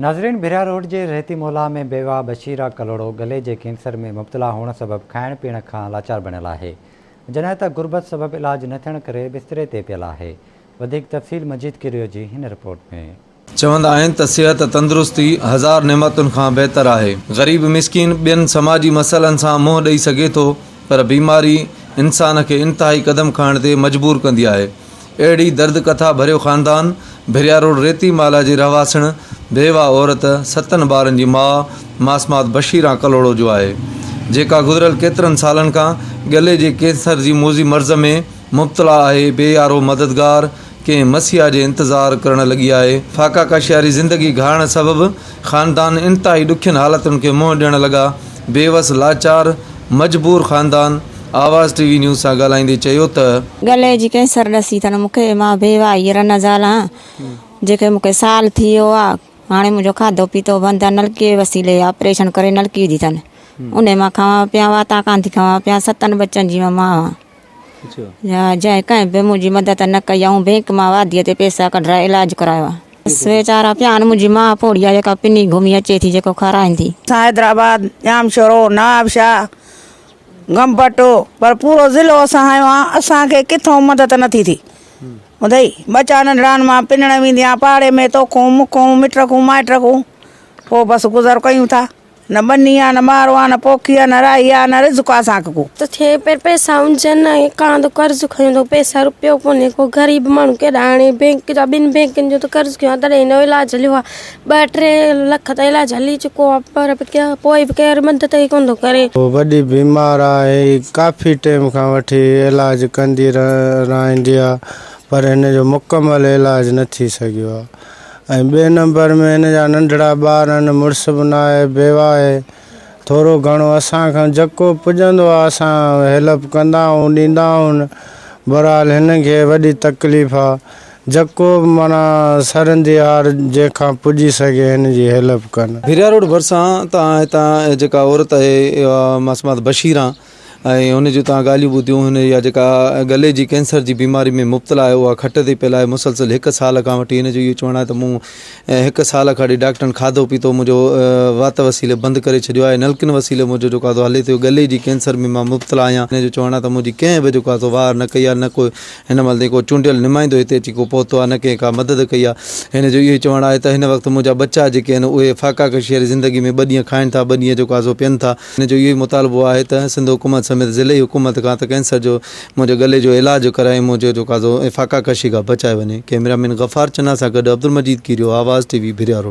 नाज़रीन, भिरिया रोड के रहती मोहल्ला में बेवा बशीरा कलोड़ो गले के कैंसर में मुब्तला होने सबब खाइण पीअण खां लाचार बनियल है, जॾहिं त गुर्बत सबब इलाज न थियण करे बिस्तरे ते पियल है। वधीक तफ़सील मजीद किरियो जी हिन रिपोर्ट में। चवंदा आहिनि त सिहत तंदुरुस्ती हज़ार नेमतुनि खां बहितर आहे। ग़रीब मिस्किन ॿियनि समाजी मसइलनि सां मुंहुं ॾेई सघे थो, पर बीमारी इंसान खे इंतहाई कदम खणण ते मजबूर कंदी आहे। अहिड़ी दर्द कथा भरियो ख़ानदान भिरिया रोड रेती माला जी रहवासण बेवा औरत 7 ॿारनि जी माउ मासमात बशीरा कलोड़ो जो आहे, जेका गुज़िरियल केतिरनि सालनि खां गले जे कैंसर जी मोज़ी मर्ज़ में मुब्तला आहे। बेयारो मददगार कंहिं मसीहा जे इंतज़ार करण लगी आहे। फाका कशियारी ज़िंदगी गारण सबब ख़ानदान इंतहाई ॾुखियनि हालतुनि खे मुंहुं ॾियण लॻा। बेवस लाचार मजबूर ख़ानदान आवाज़ टीवी न्यूज़ सां ॻाल्हाईंदे चयो त गले जी कैंसर ॾसी अथनि मूंखे। मां बेवा हीअर नज़ाल आहियां, जेके मूंखे साल थी वियो आहे। हाणे मुंहिंजो खाधो पीतो बंदि आहे। नलके वसीले ऑपरेशन करे नलकी विधी अथनि, उन मां खावां पिया, वाता कान थी खावां पिया। 7 बच्चनि जी मां जंहिं कंहिं बि मुंहिंजी मदद न कई। ऐं बैंक मां वादीअ ते पैसा कढाए इलाज करायो आहे। वेचारा पिया आहिनि। मुंहिंजी माउ पोड़ी आहे, जेका पिनी घुमी अचे थी, जेको खाराईंदी। हैदराबाद, जामशोरो, नवाबशाह, गंबटो, पर पूरो ज़िलो असां आयो आहे। असांखे किथों मदद नथी थी। ॿुधई बचा नंढड़नि मां पिनण वेंदी आहियां पाड़े में, तोखूं मुखूं मिट रखूं माइट रखूं, पोइ बसि गुज़र कयूं था। न बनी आहे, न ॿारो आहे, न पोखी आहे, न राई आहे, न रिज़्क़ आहे असांखे को। तो थे पर पैसा हुजनि कां तो कर्ज़ खयो, पैसा रुपयो कोन्हे को। ग़रीब माण्हू केॾा हाणे बैंक जा 2 बैंकुनि जो तो कर्ज़ कयो आहे, तॾहिं हिन जो इलाज हलियो आहे। 2-3 लख त इलाज हली चुको आहे, पर पोइ बि केरु मदद ई कोन थो करे। वॾी बीमार आहे, काफ़ी टाइम खां वठी इलाज कंदी रहंदी आहे, पर हिन जो मुकमल इलाज न थी सघियो आहे। ऐं ॿिए नंबर में हिन जा नंढड़ा ॿार आहिनि, मुड़ुस बि न आहे, बेवा आहे। थोरो घणो असांखां जेको पुॼंदो आहे असां हेल्प कंदा आहियूं, ॾींदा आहियूं। बहरहाल हिन खे वॾी तकलीफ़ आहे, जेको माना सरंदी हार जंहिंखां पुॼी सघे हिन जी हेल्प कनि। भिरिया रोड भरिसां तव्हां हितां जेका औरत आहे मासमात बशीरा ऐं हुन जूं तव्हां ॻाल्हियूं ॿुधियूं। हुन जा जेका गले जी कैंसर जी बीमारी में मुब्तला आहे, उहा खट ते पियल आहे मुसलसल 1 साल खां वठी। हिन जो इहो चवणु आहे त मूं 1 साल खां वठी डॉक्टरनि खाधो पीतो मुंहिंजो वात वसीले बंदि करे छॾियो आहे। नलकिन वसीले मुंहिंजो जेको आहे हले थो। गले जी कैंसर में मां मुब्तला आहियां। हिन जो चवणु आहे त मुंहिंजी कंहिं बि जेको आहे वार न कई आहे, न को हिन महिल को चूंडियल नुमाइंदो हिते अची को पहुतो आहे, न कंहिं का मदद कई आहे। हिन जो इहो चवणु आहे त हिन वक़्तु मुंहिंजा बच्चा जेके आहिनि उहे फाका कशियारी ज़िंदगी में 2 ॾींहं खाइनि था, 2 ॾींहं जेको आहे पियनि था। हिन जो इहो मुतालबो आहे त सिंध हुकूमत समेत ज़िले हुकूमत खां त कैंसर जो मुंहिंजे गले जो इलाज कराए मुंहिंजो जेको आहे फाका कशी खां बचाए वञे। कैमरामैन गफ़ार चन्ना सां गॾु अब्दुल मजीद कीरियो, आवाज़ टीवी भिरिया रोड।